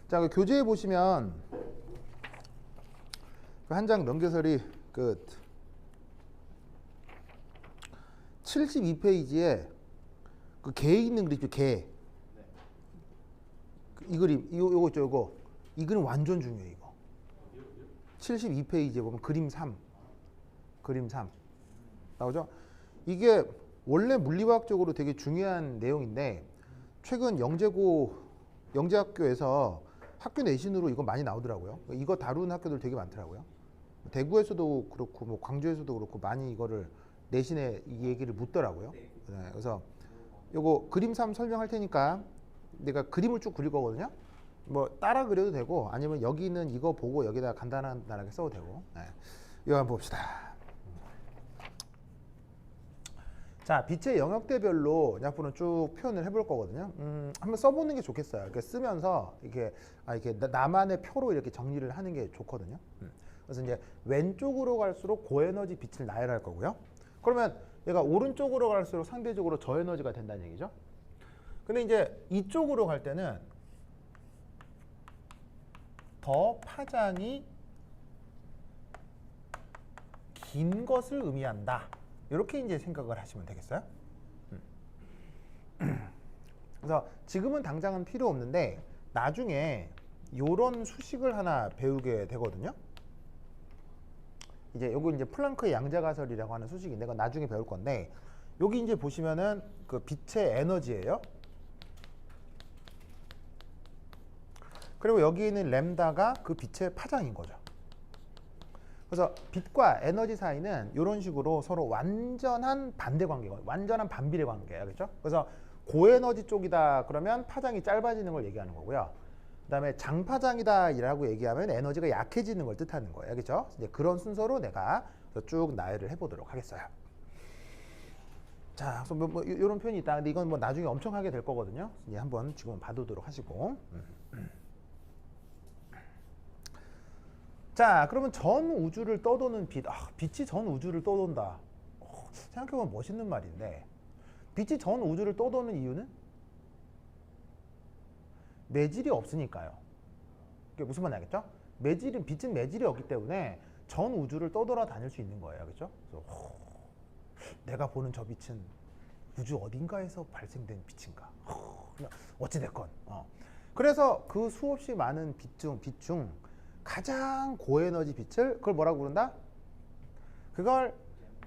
자, 그 교재에 보시면 그 한 장 넘겨서리 그 72페이지에 그 개 있는 그림 있죠, 개. 이 그림, 요거 있죠, 요거. 이 그림 완전 중요해, 이거. 72페이지에 보면 그림 3. 그림 3. 나오죠? 이게 원래 물리화학적으로 되게 중요한 내용인데 최근 영재학교에서 학교 내신으로 이거 많이 나오더라고요. 이거 다루는 학교들 되게 많더라고요. 대구에서도 그렇고 뭐 광주에서도 그렇고 많이 이거를 내신에 이 얘기를 묻더라고요. 네, 그래서 요거 그림 3 설명할 테니까 내가 그림을 쭉 그릴 거거든요. 뭐 따라 그려도 되고 아니면 여기 있는 이거 보고 여기다 간단하게 써도 되고. 네. 이거 한번 봅시다. 자, 빛의 영역대별로 약분은 쭉 표현을 해볼 거거든요. 한번 써보는 게 좋겠어요. 이렇게 쓰면서 이렇게 나만의 표로 이렇게 정리를 하는 게 좋거든요. 그래서 이제 왼쪽으로 갈수록 고에너지 빛을 나열할 거고요. 그러면 얘가 오른쪽으로 갈수록 상대적으로 저에너지가 된다는 얘기죠. 근데 이제 이쪽으로 갈 때는 더 파장이 긴 것을 의미한다. 이렇게 이제 생각을 하시면 되겠어요. 그래서 지금은 당장은 필요 없는데 나중에 이런 수식을 하나 배우게 되거든요. 이제 요거 이제 플랑크의 양자가설이라고 하는 수식인데 그건 나중에 배울 건데 여기 이제 보시면은 그 빛의 에너지예요. 그리고 여기 있는 램다가 그 빛의 파장인 거죠. 그래서 빛과 에너지 사이는 이런 식으로 서로 완전한 반대 관계가, 완전한 반비례 관계예요. 그렇죠? 그래서 고에너지 쪽이다 그러면 파장이 짧아지는 걸 얘기하는 거고요. 그다음에 장파장이다라고 얘기하면 에너지가 약해지는 걸 뜻하는 거예요. 그렇죠? 이제 그런 순서로 내가 쭉 나열을 해보도록 하겠어요. 자, 그래서 뭐 이런 표현이 있다. 근데 이건 뭐 나중에 엄청 하게 될 거거든요. 이제 한번 지금 봐두도록 하시고. 자, 그러면 전 우주를 떠도는 빛. 빛이 전 우주를 떠돈다. 생각해보면 멋있는 말인데 빛이 전 우주를 떠도는 이유는 매질이 없으니까요. 그게 무슨 말인지 알겠죠? 빛은 매질이 없기 때문에 전 우주를 떠돌아 다닐 수 있는 거예요. 그렇죠? 그래서 내가 보는 저 빛은 우주 어딘가에서 발생된 빛인가? 어찌됐건. 그래서 그 수없이 많은 빛 중 가장 고에너지 빛을 그걸 뭐라고 부른다? 그걸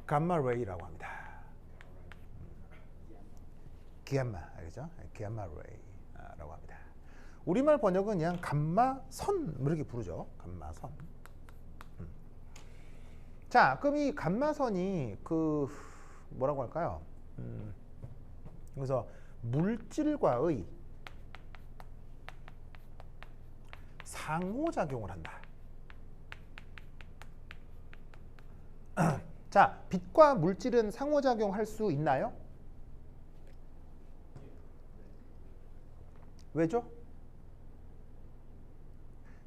감마레이라고 합니다. 기암마, 알겠죠? 기암마레이라고 합니다. 우리말 번역은 그냥 감마선 이렇게 부르죠. 감마선. 자, 그럼 이 감마선이 그 뭐라고 할까요? 그래서 물질과의 상호작용을 한다. 자, 빛과 물질은 상호작용할 수 있나요? 왜죠?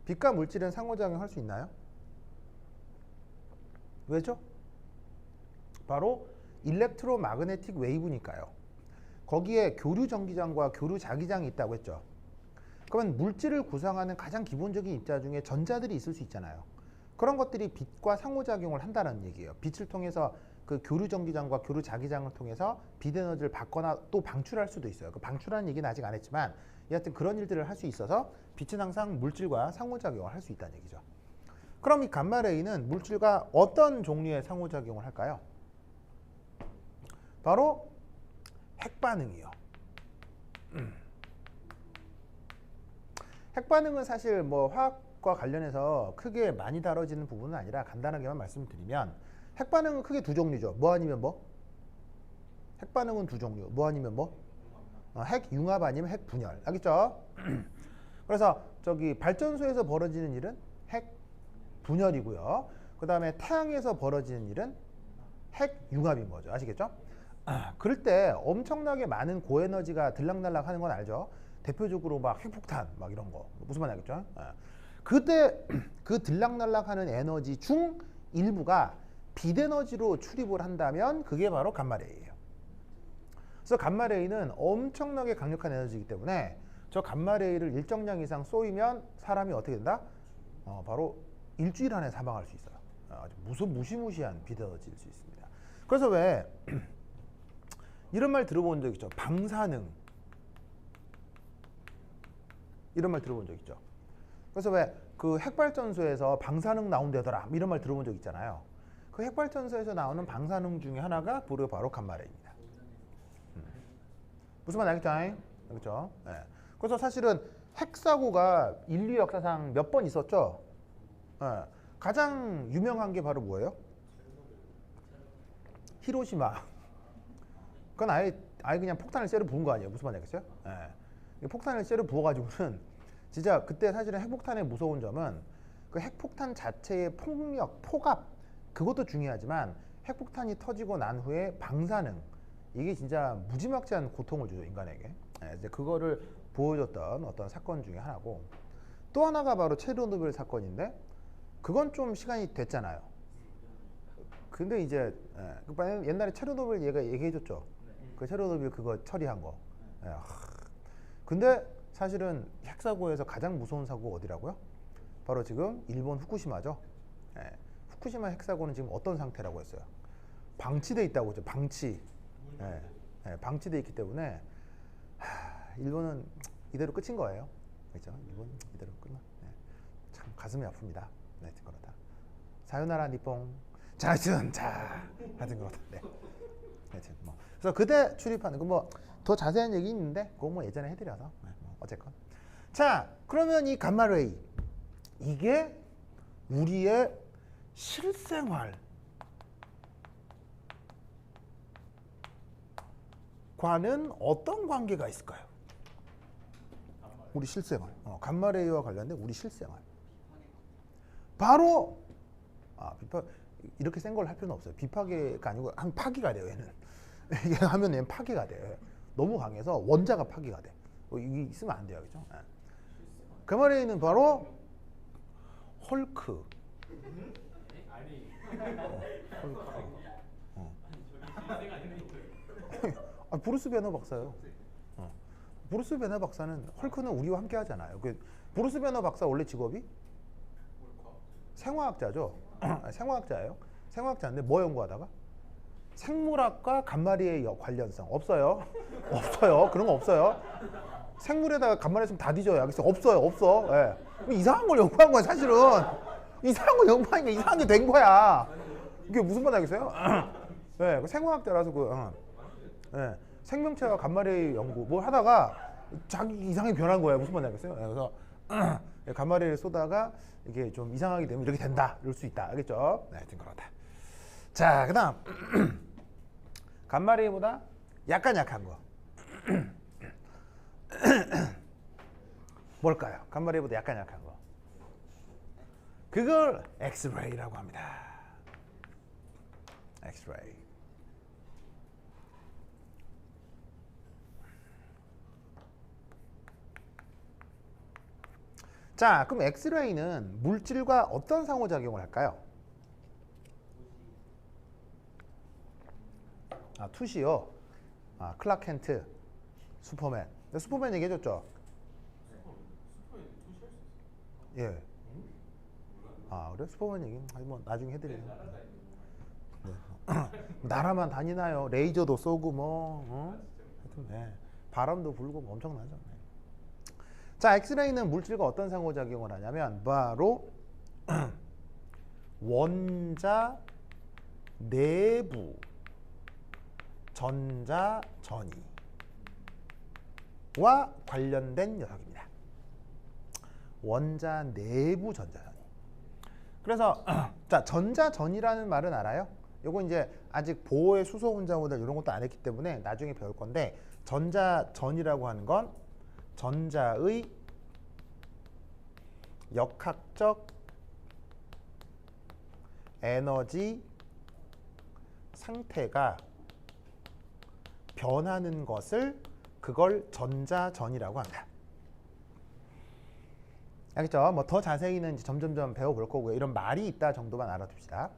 빛과 물질은 상호작용할 수 있나요? 왜죠? 바로 일렉트로마그네틱 웨이브니까요. 거기에 교류 전기장과 교류 자기장이 있다고 했죠. 그러면 물질을 구성하는 가장 기본적인 입자 중에 전자들이 있을 수 있잖아요. 그런 것들이 빛과 상호작용을 한다는 얘기예요. 빛을 통해서 그 교류 전기장과 교류 자기장을 통해서 빛 에너지를 받거나 또 방출할 수도 있어요. 그 방출하는 얘기는 아직 안 했지만 여하튼 그런 일들을 할 수 있어서 빛은 항상 물질과 상호작용을 할 수 있다는 얘기죠. 그럼 이 감마레이는 물질과 어떤 종류의 상호작용을 할까요? 바로 핵반응이요. 핵반응은 사실 뭐 화학과 관련해서 크게 많이 다뤄지는 부분은 아니라 간단하게만 말씀드리면 핵반응은 크게 두 종류죠. 뭐 아니면 뭐? 핵반응은 두 종류. 뭐 아니면 뭐? 핵융합 아니면 핵분열. 알겠죠? 그래서 저기 발전소에서 벌어지는 일은 핵분열이고요. 그 다음에 태양에서 벌어지는 일은 핵융합인 거죠. 아시겠죠? 그럴 때 엄청나게 많은 고에너지가 들락날락 하는 건 알죠? 대표적으로 막 핵폭탄 막 이런 거 무슨 말인지 알겠죠? 그때 그 들락날락 하는 에너지 중 일부가 빛 에너지로 출입을 한다면 그게 바로 감마레이예요. 그래서 감마레이는 엄청나게 강력한 에너지이기 때문에 저 감마레이를 일정량 이상 쏘이면 사람이 어떻게 된다? 바로 일주일 안에 사망할 수 있어요. 아주 무시무시한 비대어질 수 있습니다. 그래서 왜 이런 말 들어본 적 있죠? 방사능. 이런 말 들어본 적 있죠? 그래서 왜 그 핵발전소에서 방사능 나온다더라 이런 말 들어본 적 있잖아요. 그 핵발전소에서 나오는 방사능 중에 하나가 바로 감마레이입니다. 무슨 말 알겠죠? 그렇죠? 네. 그래서 사실은 핵사고가 인류 역사상 몇 번 있었죠? 네. 가장 유명한 게 바로 뭐예요? 히로시마. 그건 아예 그냥 폭탄을 쎄려 부은 거 아니에요? 무슨 말인지 알겠어요? 네. 폭탄을 쎄려 부어가지고는 진짜 그때 사실은 핵폭탄의 무서운 점은 그 핵폭탄 자체의 폭력, 폭압 그것도 중요하지만 핵폭탄이 터지고 난 후에 방사능 이게 진짜 무지막지한 고통을 주죠 인간에게. 네, 이제 그거를 보여줬던 어떤 사건 중에 하나고 또 하나가 바로 체르노빌 사건인데 그건 좀 시간이 됐잖아요. 근데 이제 옛날에 체르노빌 얘가 얘기해줬죠. 그 체르노빌 그거 처리한 거. 근데 사실은 핵사고에서 가장 무서운 사고가 어디라고요? 바로 지금 일본 후쿠시마죠. 후쿠시마 핵사고는 지금 어떤 상태라고 했어요? 방치돼 있다고 했죠. 방치. 방치돼 있기 때문에 일본은 이대로 끝인 거예요. 그렇죠? 일본 이대로 끝나. 참 가슴이 아픕니다. 네, 그렇다. 사요나라 니뽕. 하여튼 그렇다. 네. 하여튼 뭐 그래서 그때 출입하는 그 뭐 더 자세한 얘기 있는데 그거 뭐 예전에 해드려서 어쨌건. 자, 그러면 이 감마레이 이게 우리의 실생활 과는 어떤 관계가 있을까요? 우리 실생활. 감마레이와 관련된 우리 실생활. 바로 이렇게 센 걸 할 필요는 없어요. 비파괴가 아니고 한 파기가 돼요. 얘는 이게 하면 얘는 파괴가 돼요. 너무 강해서 원자가 파괴가 돼. 이게 있으면 안 돼요, 그죠? 감마레이는 바로 헐크. 브루스 배너 박사요. 브루스 배너 박사는 헐크는 우리와 함께 하잖아요. 브루스 배너 박사 원래 직업이 생화학자죠. 생화학자예요. 생화학자인데 뭐 연구하다가 생물학과 감마레이의 관련성 없어요. 없어요. 그런 거 없어요. 생물에다가 감마레이 있으면 다 뒤져요. 알겠어? 없어. 이상한 걸 연구한 거야 사실은. 이상한 걸 연구하니까 이상한 게 된 거야. 이게 무슨 말 알겠어요? 생화학자라서 생명체와 감마레이 연구 뭐 하다가 자기 이상하게 변한 거예요. 무슨 말 알겠어요? 그래서 감마레이를 쏘다가 이게 좀 이상하게 되면 이렇게 된다. 이럴 수 있다. 알겠죠? 네, 하여튼 그렇다. 자, 그다음 감마레이보다 약간 약한 거. 뭘까요? 감마레이보다 약간 약한 거. 그걸 엑스레이라고 합니다. 엑스레이. 자, 그럼 엑스레이는 물질과 어떤 상호작용을 할까요? 투시요. 클락 켄트, 슈퍼맨. 슈퍼맨 얘기해줬죠? 예. 그래? 슈퍼맨 얘기 뭐 나중에 해드려요. 네. 나라만 다니나요? 레이저도 쏘고 뭐, 하여튼, 바람도 불고 뭐 엄청나죠. 자, 엑스레이는 물질과 어떤 상호작용을 하냐면 바로 원자 내부 전자 전이와 관련된 녀석입니다. 원자 내부 전자 전이. 그래서 자, 전자 전이라는 말은 알아요? 요거 이제 아직 보호의 수소 혼자 모델 이런 것도 안 했기 때문에 나중에 배울 건데 전자 전이라고 하는 건 전자의 역학적 에너지 상태가 변하는 것을 그걸 전자전이라고 합니다. 알겠죠? 뭐 더 자세히는 점점점 배워볼 거고요. 이런 말이 있다 정도만 알아둡시다.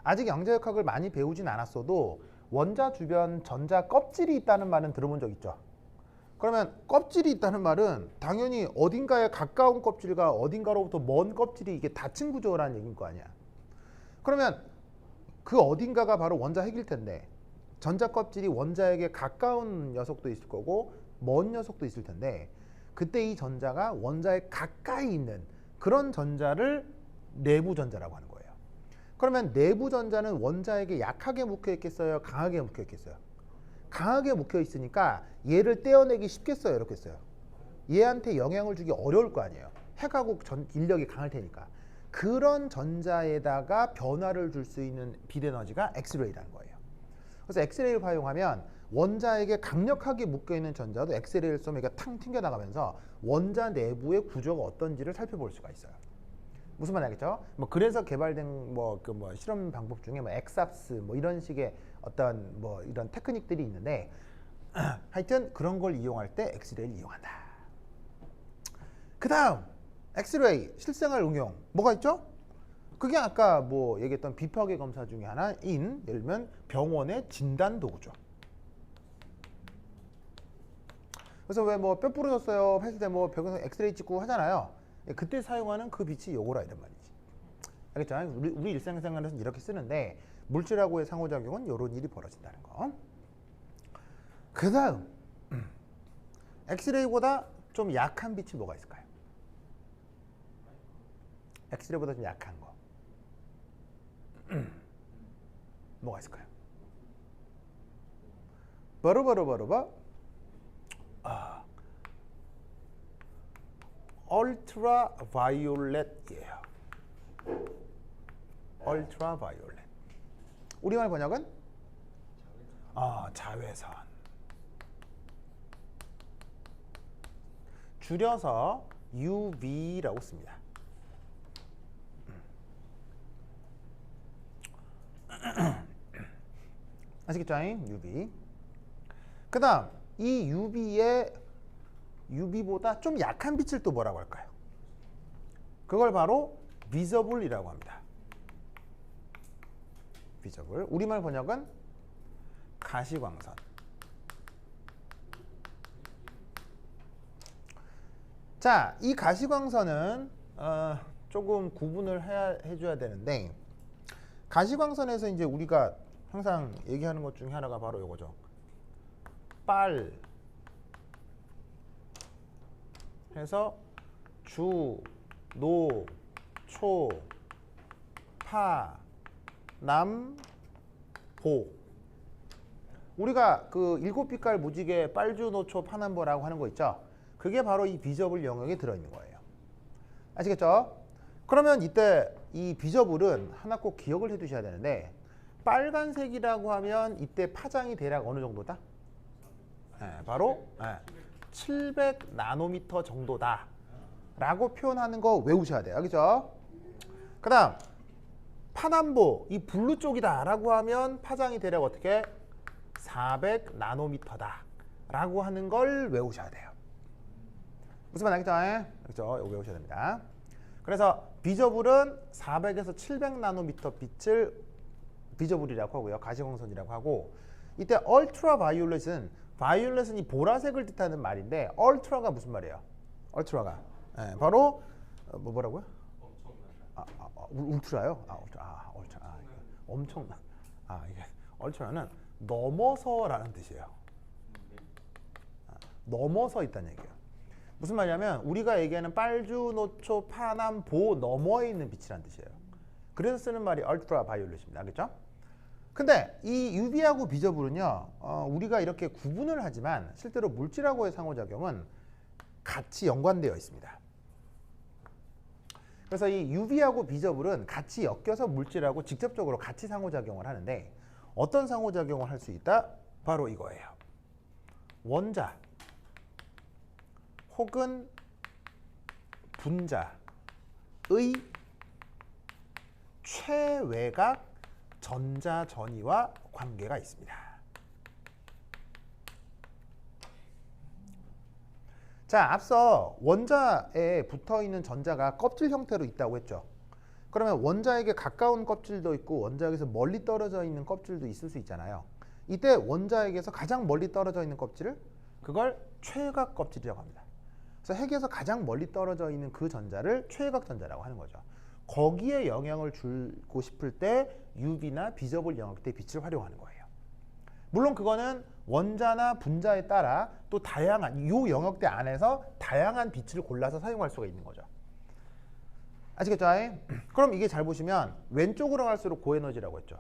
아직 영재역학을 많이 배우진 않았어도 원자 주변 전자 껍질이 있다는 말은 들어본 적 있죠? 그러면 껍질이 있다는 말은 당연히 어딘가에 가까운 껍질과 어딘가로부터 먼 껍질이 이게 닫힌 구조라는 얘기인 거 아니야. 그러면 그 어딘가가 바로 원자 핵일 텐데 전자 껍질이 원자에게 가까운 녀석도 있을 거고 먼 녀석도 있을 텐데 그때 이 전자가 원자에 가까이 있는 그런 전자를 내부 전자라고 하는 거예요. 그러면 내부 전자는 원자에게 약하게 묶여 있겠어요? 강하게 묶여 있겠어요? 강하게 묶여 있으니까 얘를 떼어내기 쉽겠어요? 어렵겠어요? 얘한테 영향을 주기 어려울 거 아니에요. 핵하고 인력이 강할 테니까. 그런 전자에다가 변화를 줄 수 있는 빛 에너지가 엑스레이라는 거예요. 그래서 엑스레이를 활용하면 원자에게 강력하게 묶여있는 전자도 엑스레이를 쏘면 이게 탕 튕겨나가면서 원자 내부의 구조가 어떤지를 살펴볼 수가 있어요. 무슨 말인지 알겠죠? 뭐 그래서 개발된 실험 방법 중에 뭐 엑삽스 뭐 이런 식의 어떤 뭐 이런 테크닉들이 있는데 하여튼 그런 걸 이용할 때 엑스레이를 이용한다. 그 다음 엑스레이 실생활 응용 뭐가 있죠? 그게 아까 뭐 얘기했던 비파괴 검사 중에 하나인 예를 들면 병원의 진단 도구죠. 그래서 왜 뭐 뼈 부러졌어요 했을 때 뭐 병원에서 엑스레이 찍고 하잖아요. 그때 사용하는 그 빛이 요거라 이런 말이지. 알겠죠? 우리 일상생활에서는 이렇게 쓰는데 물질하고의 상호작용은 이런 일이 벌어진다는 거. 그 다음 엑스레이보다 좀 약한 빛이 뭐가 있을까요? 엑스레이보다 좀 약한 거 뭐가 있을까요? 바로 얼트라 바이올렛이에요. 얼트라 바이올렛. 우리말 번역은 자외선. 줄여서 UV라고 씁니다. 아시겠죠? UV. 그 다음 이 UV보다 좀 약한 빛을 또 뭐라고 할까요? 그걸 바로 비저블이라고 합니다. 비저블. 우리말 번역은 가시광선. 자, 이 가시광선은 조금 구분을 해줘야 되는데 가시광선에서 이제 우리가 항상 얘기하는 것 중에 하나가 바로 이거죠. 빨 해서 주, 노, 초, 파, 남, 보. 우리가 그 7빛깔 무지개 빨주, 노, 초, 파, 남, 보라고 하는 거 있죠. 그게 바로 이 비저블 영역에 들어있는 거예요. 아시겠죠? 그러면 이때 이 비저블은 하나 꼭 기억을 해 두셔야 되는데 빨간색이라고 하면 이때 파장이 대략 어느 정도다? 바로 700 나노미터 정도다 라고 표현하는 거 외우셔야 돼요. 알겠죠? 그 다음 파남보 이 블루 쪽이다 라고 하면 파장이 대략 어떻게 400 나노미터다 라고 하는 걸 외우셔야 돼요. 무슨 말 알겠죠? 그렇죠? 이거 외우셔야 됩니다. 그래서 비저블은 400에서 700 나노미터 빛을 비저블이라고 하고요. 가시광선이라고 하고 이때 얼트라 바이올렛은 바이올렛은 이 보라색을 뜻하는 말인데 얼트라가 무슨 말이에요? 얼트라가 바로 뭐라고요? 울트라요? 울트라. 엄청나. 이게 얼트라는 넘어서라는 뜻이에요. 넘어서 있다는 얘기예요. 무슨 말이냐면 우리가 얘기하는 빨주, 노초, 파남, 보 너머에 있는 빛이라는 뜻이에요. 그래서 쓰는 말이 얼트라 바이올렛입니다. 알겠죠? 근데 이 UV하고 비저블은요, 우리가 이렇게 구분을 하지만 실제로 물질하고의 상호작용은 같이 연관되어 있습니다. 그래서 이 UV하고 비저블은 같이 엮여서 물질하고 직접적으로 같이 상호작용을 하는데 어떤 상호작용을 할 수 있다? 바로 이거예요. 원자 혹은 분자의 최외곽 전자 전이와 관계가 있습니다. 자, 앞서 원자에 붙어있는 전자가 껍질 형태로 있다고 했죠. 그러면 원자에게 가까운 껍질도 있고 원자에게서 멀리 떨어져 있는 껍질도 있을 수 있잖아요. 이때 원자에게서 가장 멀리 떨어져 있는 껍질을 그걸 최외곽 껍질이라고 합니다. 그래서 핵에서 가장 멀리 떨어져 있는 그 전자를 최외곽 전자라고 하는 거죠. 거기에 영향을 주고 싶을 때 UV나 비저블 영역대 빛을 활용하는 거예요. 물론 그거는 원자나 분자에 따라 또 다양한 이 영역대 안에서 다양한 빛을 골라서 사용할 수가 있는 거죠. 아시겠죠? 그럼 이게 잘 보시면 왼쪽으로 갈수록 고에너지라고 했죠.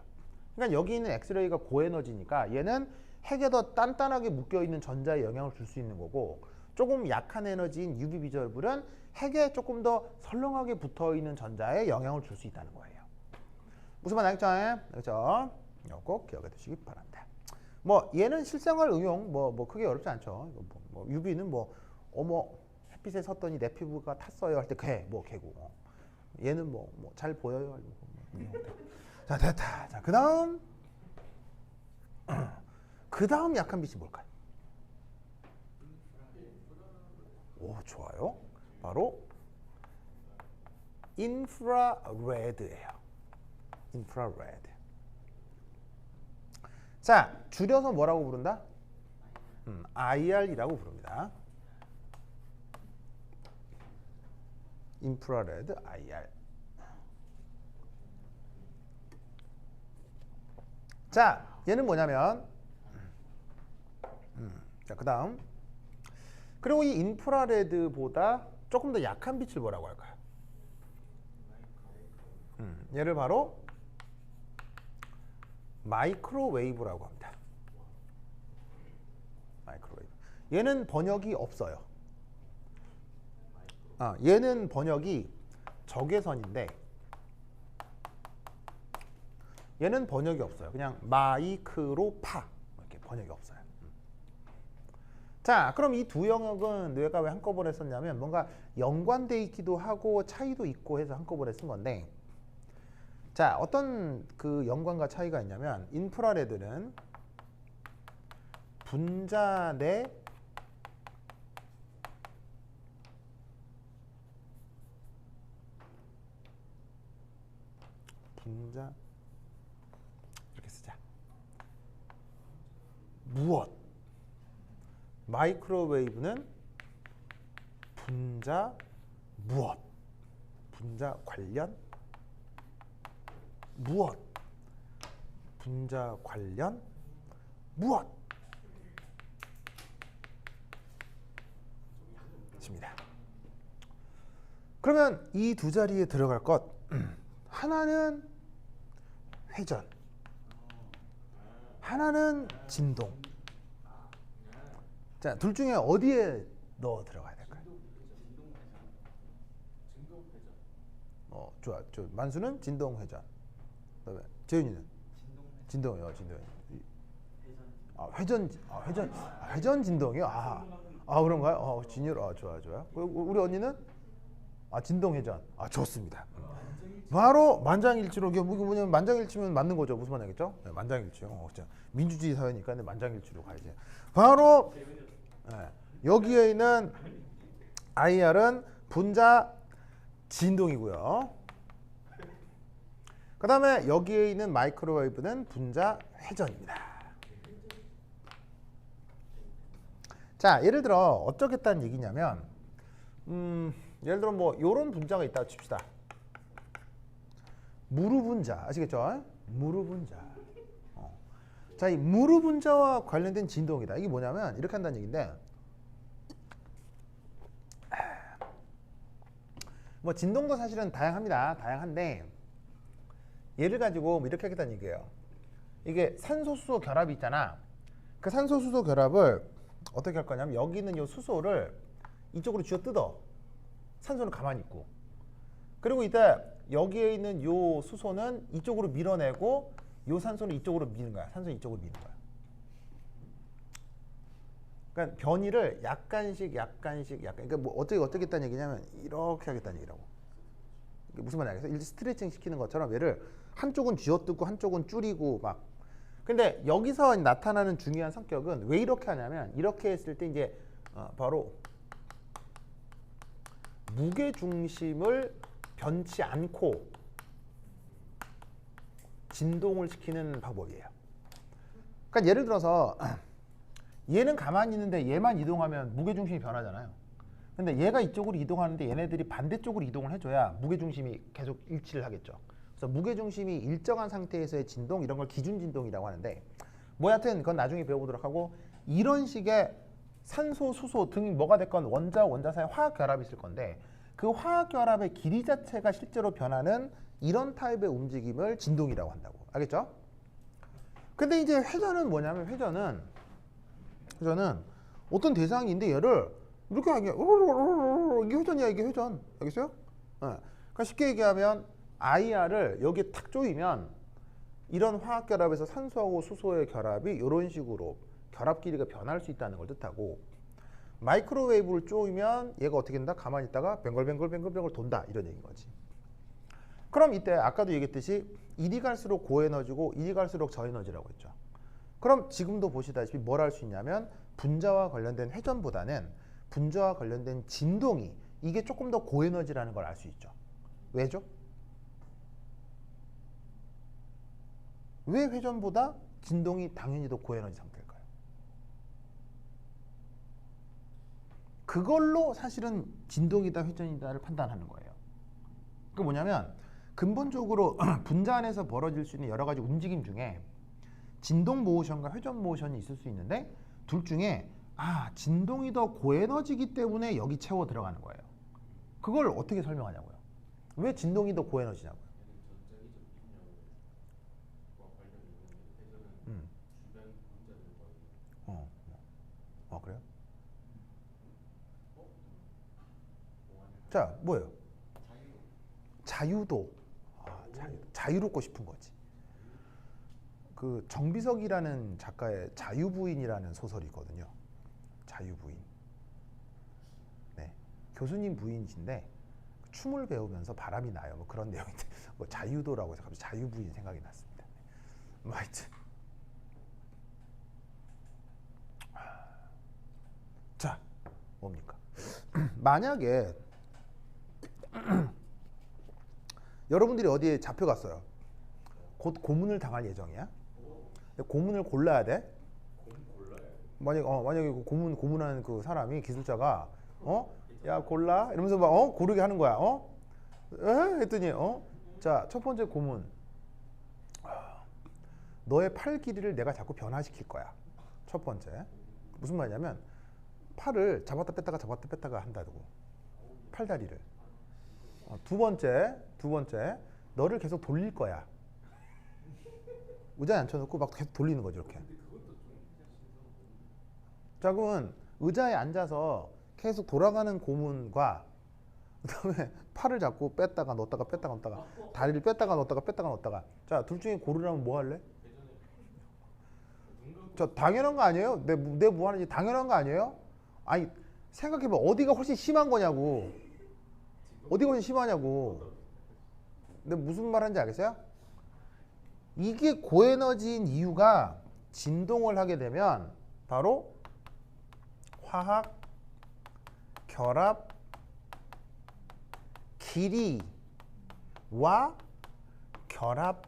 그러니까 여기 있는 엑스레이가 고에너지니까 얘는 핵에 더 단단하게 묶여있는 전자에 영향을 줄 수 있는 거고, 조금 약한 에너지인 UV 비저블은 핵에 조금 더 설렁하게 붙어있는 전자에 영향을 줄 수 있다는 거예요. 무슨 말 알겠죠? 그렇죠? 이거 꼭 기억해 두시기 바랍니다. 뭐 얘는 실생활 응용 뭐 크게 어렵지 않죠. 뭐 UV는 뭐 어머 햇빛에 섰더니 내 피부가 탔어요 할 때 개고, 얘는 뭐 잘 보여요. 자, 됐다. 자, 그다음 약한 빛이 뭘까요? 오, 좋아요. 바로 인프라레드예요. 인프라레드. 자, 줄여서 뭐라고 부른다? IR이라고 부릅니다. 인프라레드 IR. 자, 얘는 뭐냐면 자, 그다음 그리고 이 인프라레드보다 조금 더 약한 빛을 뭐라고 할까요? 얘를 바로 마이크로웨이브라고 합니다. 마이크로웨이브. 얘는 번역이 없어요. 얘는 번역이 적외선인데 얘는 번역이 없어요. 그냥 마이크로파 이렇게 번역이 없어요. 자, 그럼 이 두 영역은 뇌가 왜 한꺼번에 썼냐면 뭔가 연관돼 있기도 하고 차이도 있고 해서 한꺼번에 쓴 건데, 자, 어떤 그 연관과 차이가 있냐면 인프라레드는 분자 내 분자 이렇게 쓰자. 무엇? 마이크로웨이브는 분자 무엇? 분자 관련 무엇? 분자 관련 무엇? 입니다. 그러면 이 두 자리에 들어갈 것 하나는 회전, 하나는 진동. 자, 둘 중에 어디에 넣어 들어가야 될까요? 좋아. 만수는 진동 회전. 그다음에 재윤이는 진동이요. 회전 진동이요. 그런가요? 진율. 좋아. 우리 언니는 진동 회전. 좋습니다. 바로 만장일치로. 이게 뭐냐면 만장일치면 맞는 거죠. 무슨 말이겠죠? 네, 만장일치요. 민주주의 사회니까 만장일치로 가야지. 바로 여기에 있는 IR은 분자 진동이고요. 그 다음에 여기에 있는 마이크로웨이브는 분자 회전입니다. 자, 예를 들어 어쩌겠다는 얘기냐면 예를 들어 뭐 요런 분자가 있다고 칩시다. 무르 분자 아시겠죠? 무르 분자. 자, 이 무르 분자와 관련된 진동이다. 이게 뭐냐면 이렇게 한다는 얘기인데, 뭐 진동도 사실은 다양합니다. 다양한데 얘를 가지고 뭐 이렇게 하겠다는 얘기예요. 이게 산소 수소 결합이 있잖아. 그 산소 수소 결합을 어떻게 할 거냐면 여기 있는 이 수소를 이쪽으로 쥐어 뜯어. 산소는 가만히 있고. 그리고 이때 여기에 있는 이 수소는 이쪽으로 밀어내고 이 산소는 이쪽으로 미는 거야. 산소는 이쪽으로 미는 거야. 그러니까 변이를 약간씩. 그러니까 뭐 어떻게 했다는 얘기냐면 이렇게 하겠다는 얘기라고. 이게 무슨 말이야? 그래서 스트레칭 시키는 것처럼 얘를 한쪽은 쥐어뜯고 한쪽은 줄이고 막. 근데 여기서 나타나는 중요한 성격은 왜 이렇게 하냐면 이렇게 했을 때 이제 바로 무게 중심을 변치 않고 진동을 시키는 방법이에요. 그러니까 예를 들어서 얘는 가만히 있는데 얘만 이동하면 무게중심이 변하잖아요. 근데 얘가 이쪽으로 이동하는데 얘네들이 반대쪽으로 이동을 해줘야 무게중심이 계속 일치를 하겠죠. 그래서 무게중심이 일정한 상태에서의 진동, 이런 걸 기준진동이라고 하는데, 뭐 여하튼 그건 나중에 배워보도록 하고, 이런 식의 산소, 수소 등 뭐가 됐건 원자와 원자 사이 화학결합이 있을 건데, 그 화학결합의 길이 자체가 실제로 변하는 이런 타입의 움직임을 진동이라고 한다고. 알겠죠? 근데 이제 회전은 뭐냐면, 회전은 어떤 대상인데 얘를 이렇게 하게, 이게 회전이야. 이게 회전. 알겠어요? 그러니까 쉽게 얘기하면 IR을 여기에 탁 조이면 이런 화학결합에서 산소하고 수소의 결합이 이런 식으로 결합 길이가 변할 수 있다는 걸 뜻하고, 마이크로웨이브를 쪼이면 얘가 어떻게 된다? 가만히 있다가 뱅글뱅글 돈다, 이런 얘기인 거지. 그럼 이때 아까도 얘기했듯이 이리 갈수록 고에너지고 이리 갈수록 저에너지라고 했죠. 그럼 지금도 보시다시피 뭘 할 수 있냐면, 분자와 관련된 회전보다는 분자와 관련된 진동이, 이게 조금 더 고에너지라는 걸 알 수 있죠. 왜죠? 왜 회전보다 진동이 당연히 더 고에너지 상태일까요? 그걸로 사실은 진동이다 회전이다를 판단하는 거예요. 그 뭐냐면, 근본적으로 분자 안에서 벌어질 수 있는 여러 가지 움직임 중에 진동 모션과 회전 모션이 있을 수 있는데, 둘 중에 진동이 더 고에너지이기 때문에 여기 채워 들어가는 거예요. 그걸 어떻게 설명하냐고요? 왜 진동이 더 고에너지냐고요? 그래요? 자, 뭐예요? 자유도. 자유롭고 싶은 거지. 그 정비석이라는 작가의 자유부인이라는 소설이 있거든요. 자유부인. 네, 교수님 부인이신데 춤을 배우면서 바람이 나요. 뭐 그런 내용인데, 뭐 자유도라고 해서 갑자기 자유부인 생각이 났습니다. 뭐 하여튼, 자, 뭡니까? 만약에 여러분들이 어디에 잡혀갔어요. 곧 고문을 당할 예정이야. 고문을 골라야 돼. 만약에 그 고문하는 그 사람이, 기술자가 야 골라 이러면서 막 고르게 하는 거야. 했더니 자, 첫 번째 고문, 너의 팔 길이를 내가 자꾸 변화시킬 거야. 첫 번째. 무슨 말이냐면, 팔을 잡았다 뺐다가 한다고. 팔다리를. 두 번째, 너를 계속 돌릴 거야. 의자에 앉혀놓고 막 계속 돌리는 거죠, 이렇게. 자, 그러면 의자에 앉아서 계속 돌아가는 고문과, 그다음에 팔을 잡고 뺐다가 넣었다가 다리를 뺐다가 넣었다가. 자, 둘 중에 고르라면 뭐 할래? 저 당연한 거 아니에요? 내 뭐 하는지 당연한 거 아니에요? 아니, 생각해봐. 어디가 훨씬 심한 거냐고. 어디가 훨씬 심하냐고. 근데 무슨 말 하는지 알겠어요? 이게 고에너지인 이유가, 진동을 하게 되면 바로 화학 결합 길이와 결합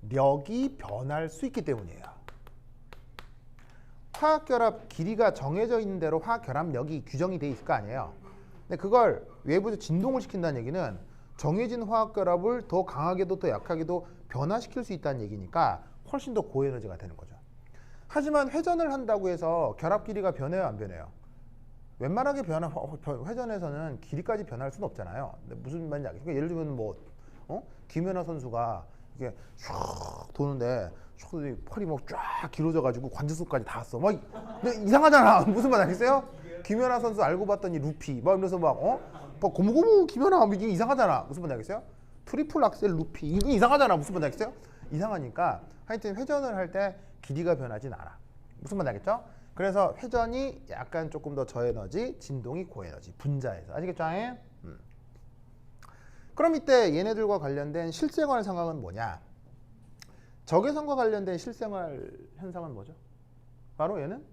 력이 변할 수 있기 때문이에요. 화학결합 길이가 정해져 있는 대로 화학결합력이 규정이 돼 있을 거 아니에요. 근데 그걸 외부에서 진동을 시킨다는 얘기는 정해진 화학결합을 더 강하게도 더 약하게도 변화시킬 수 있다는 얘기니까 훨씬 더 고에너지가 되는 거죠. 하지만 회전을 한다고 해서 결합 길이가 변해요, 안 변해요? 웬만하게 회전에서는 길이까지 변할 수는 없잖아요. 근데 무슨 말인지 알겠어요? 예를 들면 뭐 김연아 선수가 이게 슉 도는데 팔이 막 쫙 길어져가지고 관절속까지 다 왔어. 막 이상하잖아. 무슨 말 알겠어요? 김연아 선수 알고 봤더니 루피 막 이러면서 막 고무고무 김연아 이게 이상하잖아. 무슨 말 알겠어요? 트리플 악셀 루피 이게 이상하잖아. 무슨 말 알겠어요? 이상하니까 하여튼 회전을 할 때 길이가 변하진 않아. 무슨 말 알겠죠? 그래서 회전이 약간 조금 더 저에너지, 진동이 고에너지, 분자에서. 아시겠죠? 그럼 이때 얘네들과 관련된 실생활 상황은 뭐냐? 적외선과 관련된 실생활 현상은 뭐죠? 바로 얘는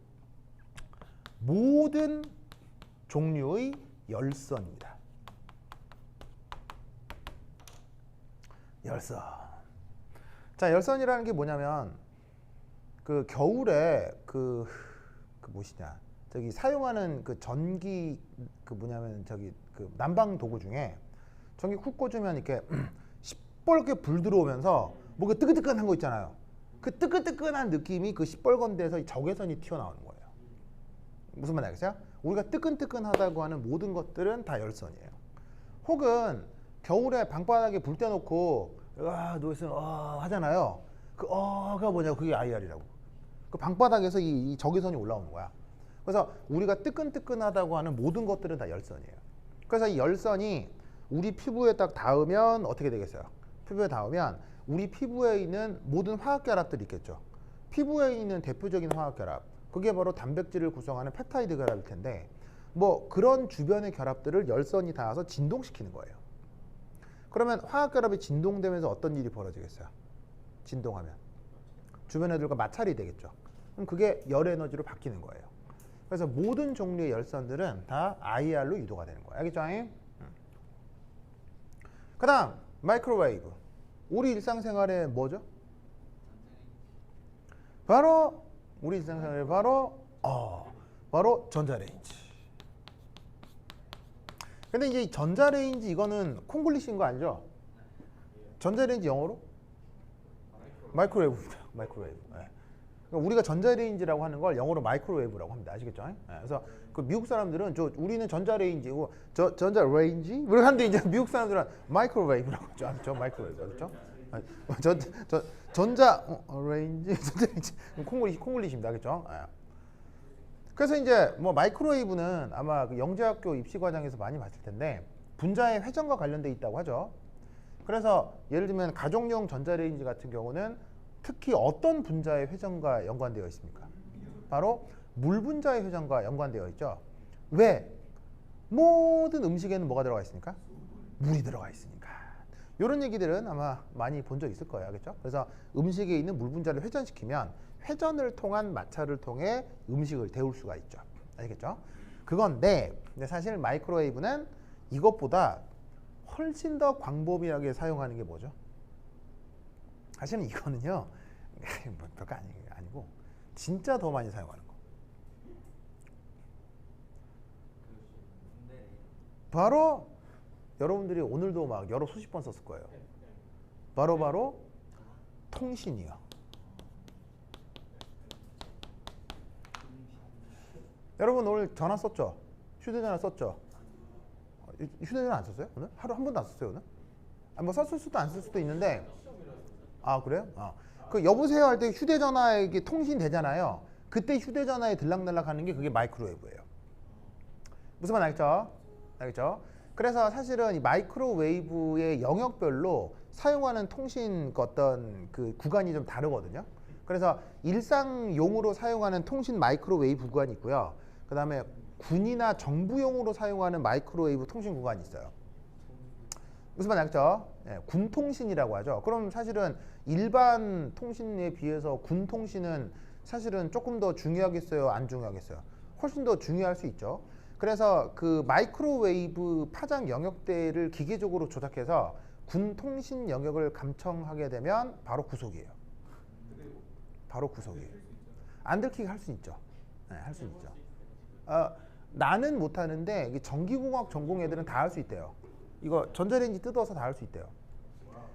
모든 종류의 열선입니다. 열선. 자, 열선이라는 게 뭐냐면, 그 겨울에 그 무엇이냐 저기 사용하는 그 전기 그 뭐냐면 저기 그 난방 도구 중에 전기 쿡 꽂으면 이렇게 시뻘게 불 들어오면서 뭐가 뜨끈뜨끈한 거 있잖아요. 그 뜨끈뜨끈한 느낌이 그 시뻘건 데서 적외선이 튀어나오는 거예요. 무슨 말 알겠어요? 우리가 뜨끈뜨끈하다고 하는 모든 것들은 다 열선이에요. 혹은 겨울에 방바닥에 불 떼놓고 누워있으면 하잖아요. 그 가 뭐냐 그게 IR이라고. 그 방바닥에서 이 적외선이 올라오는 거야. 그래서 우리가 뜨끈뜨끈하다고 하는 모든 것들은 다 열선이에요. 그래서 이 열선이 우리 피부에 딱 닿으면 어떻게 되겠어요? 피부에 닿으면 우리 피부에 있는 모든 화학결합들이 있겠죠. 피부에 있는 대표적인 화학결합, 그게 바로 단백질을 구성하는 펩타이드 결합일 텐데 뭐 그런 주변의 결합들을 열선이 닿아서 진동시키는 거예요. 그러면 화학결합이 진동되면서 어떤 일이 벌어지겠어요? 진동하면 주변 애들과 마찰이 되겠죠. 그럼 그게 열 에너지로 바뀌는 거예요. 그래서 모든 종류의 열선들은 다 IR로 유도가 되는 거예요. 알겠죠? 그 다음 마이크로웨이브. 우리 일상생활에 뭐죠? 바로 우리 일상생활에 바로 전자레인지. 근데 이제 전자레인지 이거는 콩글리시인 거 아니죠? 전자레인지 영어로? 마이크로웨이브입니다. 마이크로웨이브. 네. 그러니까 우리가 전자레인지라고 하는 걸 영어로 마이크로웨이브라고 합니다. 아시겠죠? 네. 그래서 그 미국 사람들은 우리는 전자레인지고 전자레인지? 이렇게 하는데 이제 미국 사람들은 마이크로웨이브라고 하죠. 아시죠? 마이크로웨이브. 그렇죠? 전자레인지 콩글리시입니다. 그렇죠? 네. 그래서 이제 뭐 마이크로웨이브는 아마 그 영재학교 입시 과정에서 많이 봤을 텐데 분자의 회전과 관련돼 있다고 하죠. 그래서 예를 들면 가정용 전자레인지 같은 경우는 특히 어떤 분자의 회전과 연관되어 있습니까? 바로 물 분자의 회전과 연관되어 있죠. 왜? 모든 음식에는 뭐가 들어가 있습니까? 물이 들어가 있으니까. 이런 얘기들은 아마 많이 본 적 있을 거예요. 알겠죠? 그래서 음식에 있는 물 분자를 회전시키면 회전을 통한 마찰을 통해 음식을 데울 수가 있죠. 알겠죠? 그건데 근데 사실 마이크로웨이브는 이것보다 훨씬 더 광범위하게 사용하는 게 뭐죠? 사실은 이거는요 뭐 별거 아니고 진짜 더 많이 사용하는 거. 바로 여러분들이 오늘도 막 여러 수십 번 썼을 거예요. 바로 통신이요. 여러분 오늘 전화 썼죠? 휴대전화 썼죠? 휴대전화 안 썼어요? 오늘? 하루 한 번도 안 썼어요 오늘? 뭐 썼을 수도 안 쓸 수도 있는데 그래요? 그 여보세요 할 때 휴대전화에 이게 통신 되잖아요. 그때 휴대전화에 들락날락 하는 게 그게 마이크로웨이브예요. 무슨 말 알겠죠? 알겠죠? 그래서 사실은 이 마이크로웨이브의 영역별로 사용하는 통신 어떤 그 구간이 좀 다르거든요. 그래서 일상용으로 사용하는 통신 마이크로웨이브 구간이 있고요. 그 다음에 군이나 정부용으로 사용하는 마이크로웨이브 통신 구간이 있어요. 무슨 말 알겠죠? 네, 군통신이라고 하죠. 그럼 사실은 일반 통신에 비해서 군통신은 사실은 조금 더 중요하겠어요? 안 중요하겠어요? 훨씬 더 중요할 수 있죠. 그래서 그 마이크로웨이브 파장 영역대를 기계적으로 조작해서 군통신 영역을 감청하게 되면 바로 구속이에요. 바로 구속이에요. 안 들키게 할 수 있죠. 네, 할 수 있죠. 나는 못하는데 전기공학 전공 애들은 다 할 수 있대요. 이거 전자레인지 뜯어서 다 할 수 있대요.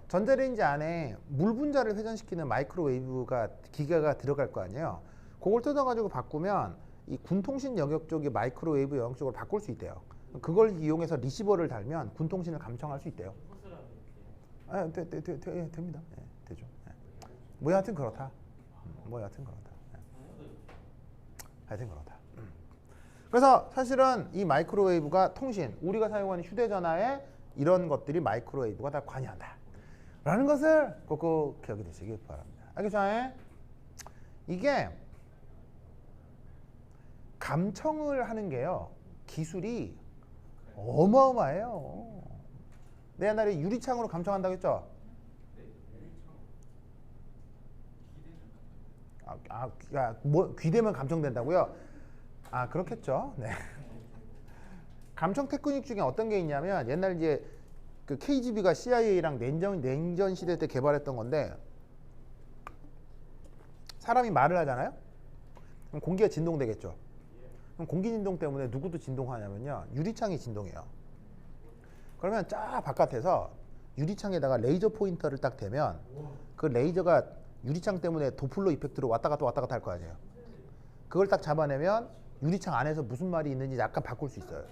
전자레인지 안에 물 분자를 회전시키는 마이크로웨이브가 기계가 들어갈 거 아니에요. 그걸 뜯어가지고 바꾸면 이 군통신 영역 쪽이 마이크로웨이브 영역 쪽으로 바꿀 수 있대요. 그걸 이용해서 리시버를 달면 군통신을 감청할 수 있대요. 됩니다. 네, 되죠. 네. 뭐 여하튼 그렇다. 하여튼 그렇다. 그래서 사실은 이 마이크로웨이브가 통신, 우리가 사용하는 휴대전화에 이런 것들이 마이크로웨이브가 다 관여한다 라는 것을 꼭 기억해 두시기 바랍니다. 알겠죠? 이게 감청을 하는 게요 기술이 어마어마해요. 내 옛날에 유리창으로 감청한다고 했죠? 귀대면 감청된다고요? 그렇겠죠. 네. 감청 테크닉 중에 어떤 게 있냐면 옛날 이제 그 KGB가 CIA랑 냉전 시대 때 개발했던 건데 사람이 말을 하잖아요. 그럼 공기가 진동되겠죠. 그럼 공기 진동 때문에 누구도 진동하냐면요. 유리창이 진동해요. 그러면 쫙 바깥에서 유리창에다가 레이저 포인터를 딱 대면 그 레이저가 유리창 때문에 도플러 이펙트로 왔다 갔다 할 거 아니에요. 그걸 딱 잡아내면 유리창 안에서 무슨 말이 있는지 약간 바꿀 수 있어요.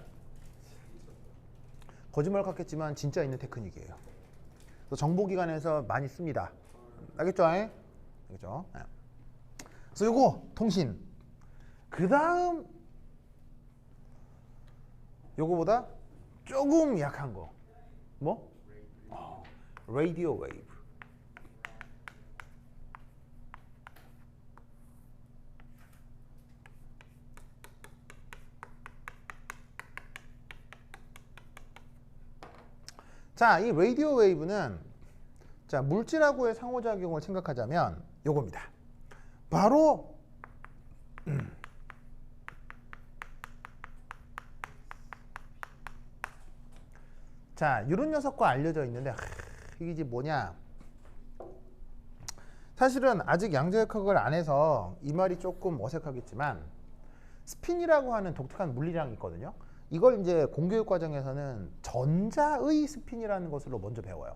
거짓말 같겠지만 진짜 있는 테크닉이에요. 정보기관에서 많이 씁니다. 알겠죠? 알겠죠? 그래서 요거 통신. 그 다음 요거보다 조금 약한 거. 뭐? 라디오 웨이브. 자, 이 라디오 웨이브는 자, 물질하고의 상호작용을 생각하자면 요겁니다. 바로 자, 이런 녀석과 알려져 있는데 이게 이제 뭐냐? 사실은 아직 양자역학을 안 해서 이 말이 조금 어색하겠지만 스핀이라고 하는 독특한 물리량이 있거든요. 이걸 이제 공교육 과정에서는 전자의 스핀이라는 것으로 먼저 배워요.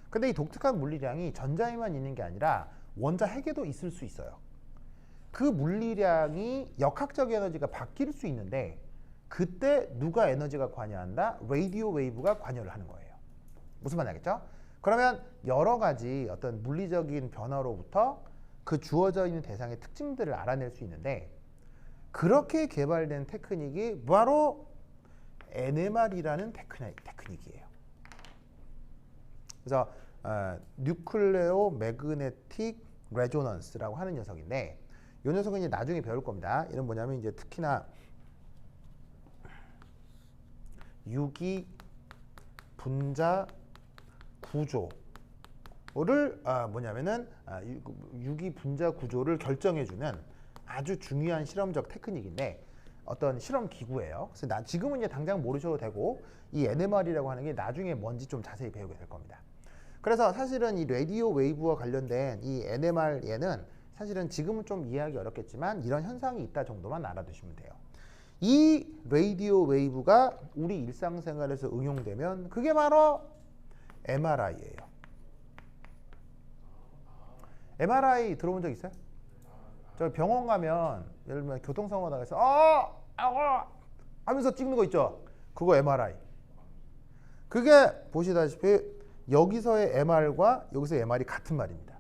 근데 이 독특한 물리량이 전자에만 있는 게 아니라 원자 핵에도 있을 수 있어요. 그 물리량이 역학적 에너지가 바뀔 수 있는데 그때 누가 에너지가 관여한다? 라디오 웨이브가 관여를 하는 거예요. 무슨 말인지 알겠죠? 그러면 여러 가지 어떤 물리적인 변화로부터 그 주어져 있는 대상의 특징들을 알아낼 수 있는데 그렇게 개발된 테크닉이 바로 NMR이라는 테크닉이에요. 그래서 뉴클레오 매그네틱 레조넌스라고 하는 녀석인데 이 녀석은 이제 나중에 배울 겁니다. 이런 뭐냐면 이제 특히나 유기 분자 구조를 뭐냐면은 유기 분자 구조를 결정해주는 아주 중요한 실험적 테크닉인데 어떤 실험 기구예요. 그래서 지금은 이제 당장 모르셔도 되고 이 NMR이라고 하는 게 나중에 뭔지 좀 자세히 배우게 될 겁니다. 그래서 사실은 이 라디오 웨이브와 관련된 이 NMR에는 사실은 지금은 좀 이해하기 어렵겠지만 이런 현상이 있다 정도만 알아두시면 돼요. 이 라디오 웨이브가 우리 일상생활에서 응용되면 그게 바로 MRI예요. MRI 들어본 적 있어요? 저 병원 가면 예를 들면 교통사고 나가서 하면서 찍는 거 있죠? 그거 MRI. 그게 보시다시피 여기서의 MR과 여기서의 MR이 같은 말입니다.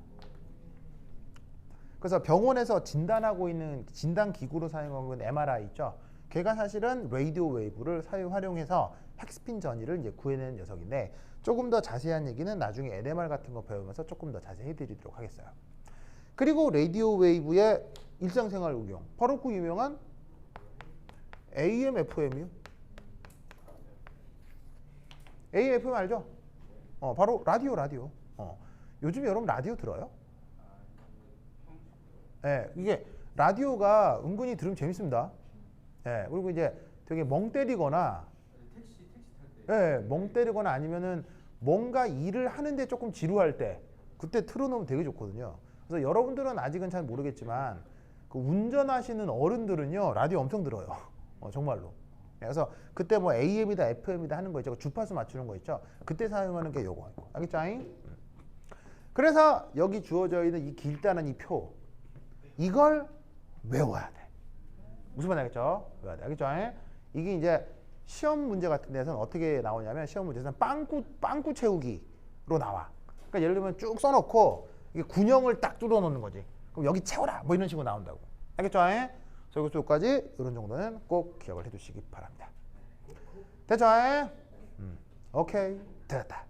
그래서 병원에서 진단하고 있는 진단 기구로 사용하고 있는 MRI 있죠? 걔가 사실은 라디오 웨이브를 활용해서 핵스핀 전이를 이제 구해내는 녀석인데 조금 더 자세한 얘기는 나중에 NMR 같은 거 배우면서 조금 더 자세히 해드리도록 하겠어요. 그리고 라디오 웨이브의 일상생활 응용 바로 그 유명한 AM, FM이요. AM, FM 알죠? 바로 라디오. 요즘 여러분 라디오 들어요? 네, 이게 라디오가 은근히 들으면 재밌습니다. 네, 그리고 이제 되게 멍 때리거나 멍 때리거나 아니면은 뭔가 일을 하는데 조금 지루할 때 그때 틀어놓으면 되게 좋거든요. 그래서 여러분들은 아직은 잘 모르겠지만 그 운전하시는 어른들은요 라디오 엄청 들어요. 정말로. 그래서 그때 뭐 AM이다 FM이다 하는 거 있죠. 주파수 맞추는 거 있죠. 그때 사용하는 게 요거. 알겠죠? 그래서 여기 주어져 있는 이 길다는 이 표 이걸 외워야 돼. 무슨 말인지 알겠죠? 외워야 돼. 알겠죠? 이게 이제 시험 문제 같은 데서는 어떻게 나오냐면 시험 문제에서는 빵꾸 채우기로 나와. 그러니까 예를 들면 쭉 써놓고 이게 군형을 딱 뚫어 놓는 거지. 그럼 여기 채워라 뭐 이런 식으로 나온다고. 알겠죠? 저기까지 이런 정도는 꼭 기억을 해두시기 바랍니다. 됐죠? 오케이 됐다.